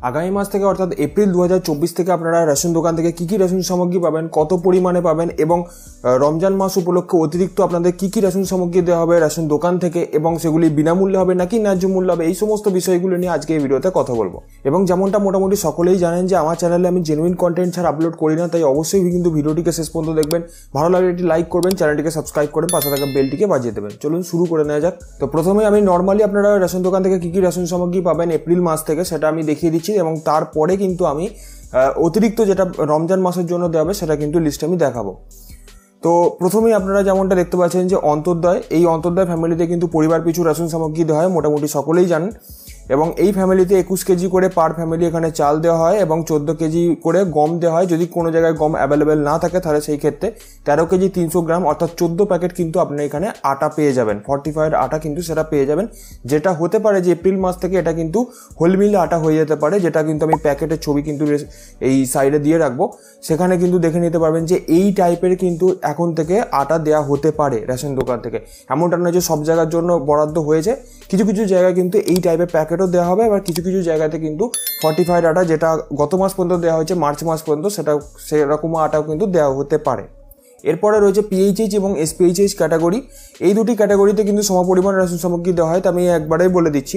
আগামী মাস থেকে অর্থাৎ এপ্রিল 2024 থেকে আপনারা রেশন দোকান থেকে কী কী রেশন সামগ্রী পাবেন, কত পরিমাণে পাবেন এবং রমজান মাস উপলক্ষে অতিরিক্ত আপনাদের কী কী রেশন সামগ্রী দেওয়া হবে রেশন দোকান থেকে এবং সেগুলি বিনামূল্যে হবে নাকি ন্যায্য মূল্য হবে, এই সমস্ত বিষয়গুলো নিয়ে আজকে এই ভিডিওতে কথা বলবো। এবং যেমনটা মোটামুটি সকলেই জানেন যে আমার চ্যানেলে আমি জেনুইন কন্টেন্ট ছাড়া আপলোড করি না, তাই অবশ্যই কিন্তু ভিডিওটিকে শেষ পর্যন্ত দেখবেন। ভালো লাগলে একটি লাইক করবেন, চ্যানেলটিকে সাবস্ক্রাইব করে পাশে থাকা বেলটিকে বাজিয়ে দেবেন। চলুন শুরু করে নেওয়া যাক। তো প্রথমে আমি নর্মালি আপনারা রেশন দোকান থেকে কী কী রেশন সামগ্রী পাবেন এপ্রিল মাস থেকে সেটা আমি দেখিয়ে দিচ্ছি এবং তারপরে কিন্তু আমি অতিরিক্ত যেটা রমজান মাসের জন্য দেওয়া হবে সেটা কিন্তু লিস্ট আমি দেখাবো। তো প্রথমেই আপনারা যেমনটা দেখতে পাচ্ছেন যে অন্তর্দয়, এই অন্তর্দয় ফ্যামিলিতে কিন্তু পরিবার পিছু রেশন সামগ্রী দেওয়া হয়, মোটামুটি সকলেই জানেন। এবং এই ফ্যামিলিতে 21 কেজি করে পার ফ্যামিলি এখানে চাল দেওয়া হয় এবং 14 কেজি করে গম দেওয়া হয়। যদি কোনো জায়গায় গম অ্যাভেলেবেল না থাকে তাহলে সেই ক্ষেত্রে 13 কেজি 300 গ্রাম অর্থাৎ 14 প্যাকেট কিন্তু আপনি এখানে আটা পেয়ে যাবেন, ফর্টিফাইড আটা কিন্তু সেটা পেয়ে যাবেন। যেটা হতে পারে যে এপ্রিল মাস থেকে এটা কিন্তু হোলমিল আটা হয়ে যেতে পারে, যেটা কিন্তু আমি প্যাকেটের ছবি কিন্তু এই সাইডে দিয়ে রাখবো, সেখানে কিন্তু দেখে নিতে পারবেন যে এই টাইপের কিন্তু এখন থেকে আটা দেওয়া হতে পারে রেশন দোকান থেকে। এমনটা নয় যে সব জায়গার জন্য বরাদ্দ হয়েছে, কিছু কিছু জায়গায় কিন্তু এই টাইপের প্যাকেটও দেওয়া হবে। এবার কিছু কিছু জায়গাতে কিন্তু ফর্টিফাইড আটা যেটা গত মাস পর্যন্ত দেওয়া হয়েছে মার্চ মাস পর্যন্ত সেরকম আটাও কিন্তু দেওয়া হতে পারে। এরপরে রয়েছে পিএইচএইচ এবং এসপিএইচএইচ ক্যাটাগরি, এই দুটি ক্যাটাগরিতে কিন্তু সমপরিমাণ রেশন সামগ্রী দেওয়া হয়। তো আমি একবারেই বলে দিচ্ছি,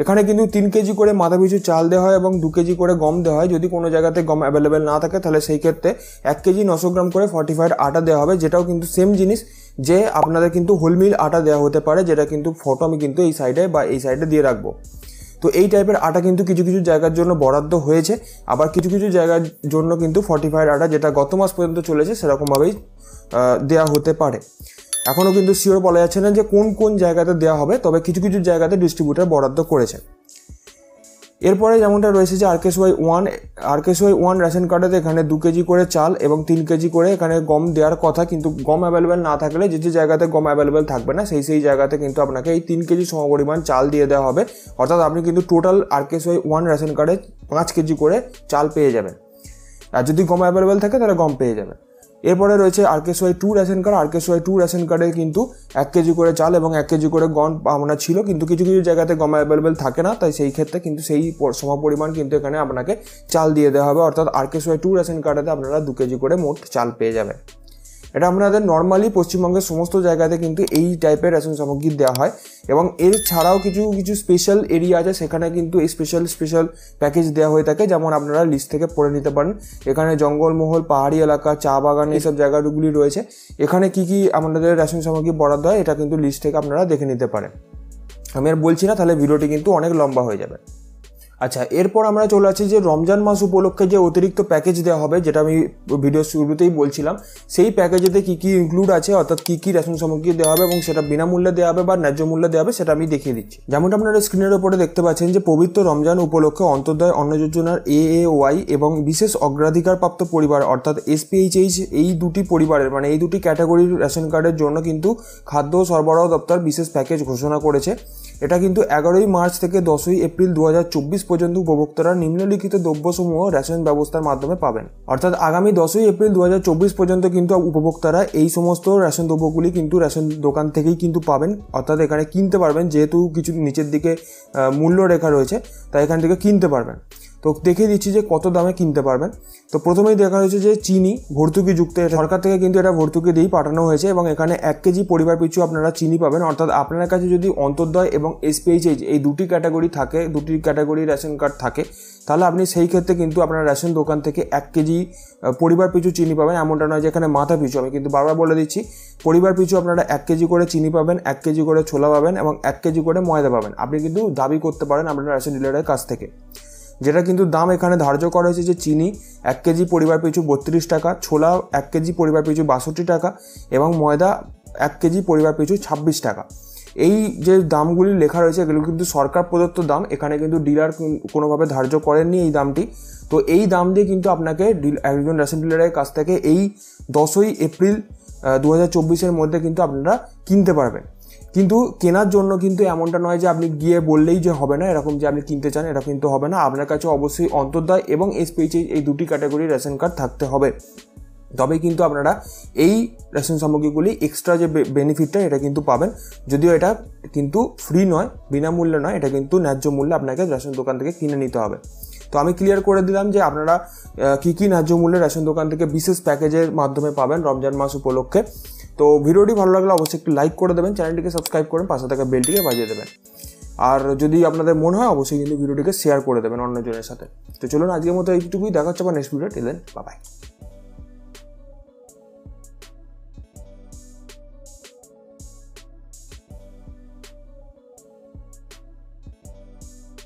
এখানে কিন্তু 3 কেজি করে মাথাপিছু চাল দেওয়া হয় এবং 2 কেজি করে গম দেওয়া হয়। যদি কোনো জায়গাতে গম অ্যাভেলেবেল না থাকে তাহলে সেই ক্ষেত্রে 1 কেজি 900 গ্রাম করে ফর্টিফাইড আটা দেওয়া হবে, যেটাও কিন্তু সেম জিনিস যে আপনাদের কিন্তু হোলমিল আটা দেওয়া হতে পারে, যেটা কিন্তু ফটো আমি কিন্তু এই সাইডে বা এই সাইডে দিয়ে রাখবো। তো এই টাইপের আটা কিন্তু কিছু কিছু জায়গার জন্য বরাদ্দ হয়েছে, আবার কিছু কিছু জায়গার জন্য কিন্তু ফর্টিফাইড আটা যেটা গত মাস পর্যন্ত চলেছে সেরকমভাবেই দেওয়া হতে পারে। এখনও কিন্তু শিওর বলা যাচ্ছে না যে কোন কোন জায়গাতে দেওয়া হবে, তবে কিছু কিছু জায়গাতে ডিস্ট্রিবিউটার বরাদ্দ করেছে। এরপরে যেমনটা রয়েছে যে আরকেএসওয়াই 1 রেশন কার্ডেতে এখানে 2 কেজি করে চাল এবং 3 কেজি করে এখানে গম দেওয়ার কথা, কিন্তু গম অ্যাভেলেবেল না থাকলে যে জায়গাতে গম অ্যাভেলেবেল থাকবে না সেই জায়গাতে কিন্তু আপনাকে এই 3 কেজি সমপরিমাণ চাল দিয়ে দেওয়া হবে, অর্থাৎ আপনি কিন্তু টোটাল আরকেএসওয়াই 1 রেশন কার্ডে 5 কেজি করে চাল পেয়ে যাবেন। আর যদি গম অ্যাভেলেবেল থাকে তাহলে গম পেয়ে যাবেন। এরপরে রয়েছে RKSY 2 ration card, RKSY 2 ration কার্ডে কিন্তু 1 কেজি করে চাল এবং 1 কেজি করে গম পাওনা ছিল, কিন্তু কিছু কিছু জায়গাতে গম অ্যাভেলেবেল থাকে না, তাই সেই ক্ষেত্রে কিন্তু সেই সমপরিমাণ কিন্তু এখানে আপনাকে চাল দিয়ে দেওয়া হবে, অর্থাৎ আরকেএসওয়াই 2 রেশন কার্ডেতে আপনারা 2 কেজি করে মোট চাল পেয়ে যাবেন। এটা আপনাদের নর্মালি পশ্চিমবঙ্গের সমস্ত জায়গাতে কিন্তু এই টাইপের রেশন সামগ্রী দেওয়া হয়। এবং এর ছাড়াও কিছু কিছু স্পেশাল এরিয়া আছে, সেখানে কিন্তু এই স্পেশাল প্যাকেজ দেওয়া হয়ে থাকে, যেমন আপনারা লিস্ট থেকে পড়ে নিতে পারেন। এখানে জঙ্গলমহল, পাহাড়ি এলাকা, চা বাগান, এইসব জায়গাগুলি রয়েছে। এখানে কি কি আমাদের রেশন সামগ্রী বরাদ্দ হয় এটা কিন্তু লিস্ট থেকে আপনারা দেখে নিতে পারেন। আমি আর বলছি না, তাহলে ভিডিওটি কিন্তু অনেক লম্বা হয়ে যাবে। আচ্ছা, এরপর আমরা চলে আসছি যে রমজান মাস উপলক্ষে যে অতিরিক্ত প্যাকেজ দেওয়া হবে, যেটা আমি ভিডিও শুরুতেই বলছিলাম, সেই প্যাকেজেতে কী কী ইনক্লুড আছে, অর্থাৎ কী কী রেশন সামগ্রী দেওয়া হবে এবং সেটা বিনামূল্যে দেওয়া হবে বা ন্যায্য মূল্যে দেওয়া হবে সেটা আমি দেখিয়ে দিচ্ছি। যেমনটা আপনারা স্ক্রিনের ওপরে দেখতে পাচ্ছেন যে পবিত্র রমজান উপলক্ষে অন্তর্দয় অন্ন যোজনার AAY এবং বিশেষ অগ্রাধিকারপ্রাপ্ত পরিবার অর্থাৎ SPHH এই দুটি পরিবারের মানে এই দুটি ক্যাটাগরির রেশন কার্ডের জন্য কিন্তু খাদ্য সরবরাহ দপ্তর বিশেষ প্যাকেজ ঘোষণা করেছে। এটা কিন্তু 11ই মার্চ থেকে 10ই এপ্রিল 2024 পর্যন্ত উপভোক্তারা নিম্নলিখিত দ্রব্যসমূহ রেশন ব্যবস্থার মাধ্যমে পাবেন। অর্থাৎ আগামী 10ই এপ্রিল 2024 পর্যন্ত কিন্তু উপভোক্তারা এই সমস্ত রেশন দ্রব্যগুলি কিন্তু রেশন দোকান থেকেই কিন্তু পাবেন, অর্থাৎ এখানে কিনতে পারবেন, যেহেতু কিছু নিচের দিকে মূল্য রেখা রয়েছে তাই এখান থেকে কিনতে পারবেন। তো দেখিয়ে দিচ্ছি যে কত দামে কিনতে পারবেন। তো প্রথমেই দেখা হয়েছে যে চিনি ভর্তুকিযুক্ত, সরকার থেকে কিন্তু এটা ভর্তুকি দিয়েই পাঠানো হয়েছে এবং এখানে 1 কেজি পরিবার পিছু আপনারা চিনি পাবেন। অর্থাৎ আপনার কাছে যদি অন্তর্দয় এবং SPHH এই দুটি ক্যাটাগরি থাকে, দুটি ক্যাটাগরি রেশন কার্ড থাকে, তাহলে আপনি সেই ক্ষেত্রে কিন্তু আপনার রেশন দোকান থেকে 1 কেজি পরিবার পিছু চিনি পাবেন। এমনটা নয় যে এখানে মাথা পিছু, আমি কিন্তু বারবার বলে দিচ্ছি, পরিবার পিছু আপনারা 1 কেজি করে চিনি পাবেন, 1 কেজি করে ছোলা পাবেন এবং 1 কেজি করে ময়দা পাবেন। আপনি কিন্তু দাবি করতে পারেন আপনার রেশন ডিলারের কাছ থেকে, যেটা কিন্তু দাম এখানে ধার্য করা হয়েছে যে চিনি 1 কেজি পরিবার পিছু 32 টাকা, ছোলা 1 কেজি পরিবার পিছু 62 টাকা এবং ময়দা 1 কেজি পরিবার পিছু 26 টাকা। এই যে দামগুলি লেখা রয়েছে এগুলো কিন্তু সরকার প্রদত্ত দাম, এখানে কিন্তু ডিলার কোনোভাবে ধার্য করেননি এই দামটি। তো এই দাম দিয়ে কিন্তু আপনাকে একজন রেশন ডিলারের কাছ থেকে এই 10ই এপ্রিল 2024-এর মধ্যে কিন্তু আপনারা কিনতে পারবেন। কিন্তু কেনার জন্য কিন্তু এমনটা নয় যে আপনি গিয়ে বললেই যে হবে না, এরকম যে আপনি কিনতে চান এটা কিন্তু হবে না। আপনার কাছে অবশ্যই অন্তর্দয় এবং SPHH এই দুটি ক্যাটাগরির রেশন কার্ড থাকতে হবে, তবেই কিন্তু আপনারা এই রেশন সামগ্রীগুলি এক্সট্রা যে বেনিফিটটা এটা কিন্তু পাবেন। যদিও এটা কিন্তু ফ্রি নয়, বিনামূল্যে নয়, এটা কিন্তু ন্যায্য মূল্যে আপনাকে রেশন দোকান থেকে কিনে নিতে হবে। তো তো আমি ক্লিয়ার করে দিলাম যে আপনারা কী কী ন্যায্য মূল্যে রেশন দোকান থেকে বিশেষ প্যাকেজের মাধ্যমে পাবেন রমজান মাস উপলক্ষে। তো ভিডিওটি ভালো লাগলে অবশ্যই একটু লাইক করে দেবেন, চ্যানেলটিকে সাবস্ক্রাইব করে পাশে থাকা বেলটিকে বাজিয়ে দেবেন। আর যদি আপনাদের মনে হয় অবশ্যই কিন্তু ভিডিওটিকে শেয়ার করে দেবেন অন্যজনের সাথে। তো চলুন আজকের মতো এইটুকুই, দেখা হচ্ছে আবার next video. Till then bye by.